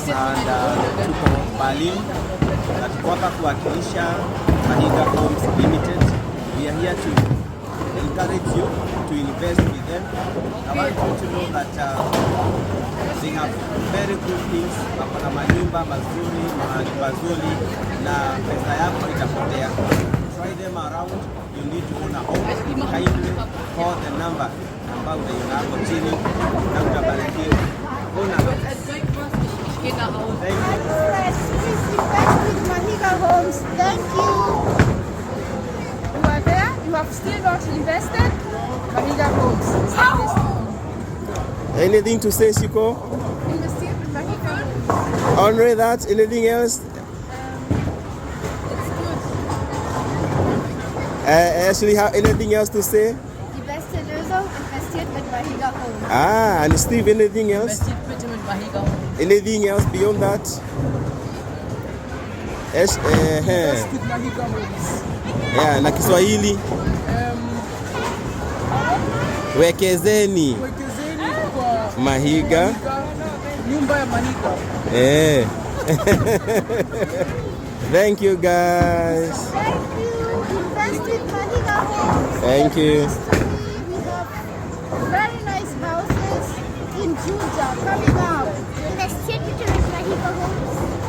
and tuko Berlin na tuko hapa kuwakilisha Mahiga Homes Limited. We are here to encourage you to invest with them. I want you to know that they have very good things. Wako na manyumba mazuri, mahali pazuri na pesa yako itapotea. Try them around. You need to own a home. Kindly call the number ambao unaiona hapo chini na utabarikiwa. Please invest with Mahiga Homes. Thank you. You are there. You have still not invested. Mahiga Homes. Anything to say, Shiko? Invest with Mahiga. Only that. Anything else? It's good. Ashley, have anything else to say? Invested with Mahiga Homes. And Steve, anything else? Invested with Mahiga Homes. Anything else beyond that? Invest with Mahiga Homes. Yeah, na Kiswahili. Wekezeni Kwa Mahiga. Nyumba ya Mahiga. Thank you guys. Thank you. Invest with Mahiga Homes. Thank you. We have very nice houses in Juja coming up. Invested with Mahiga Homes.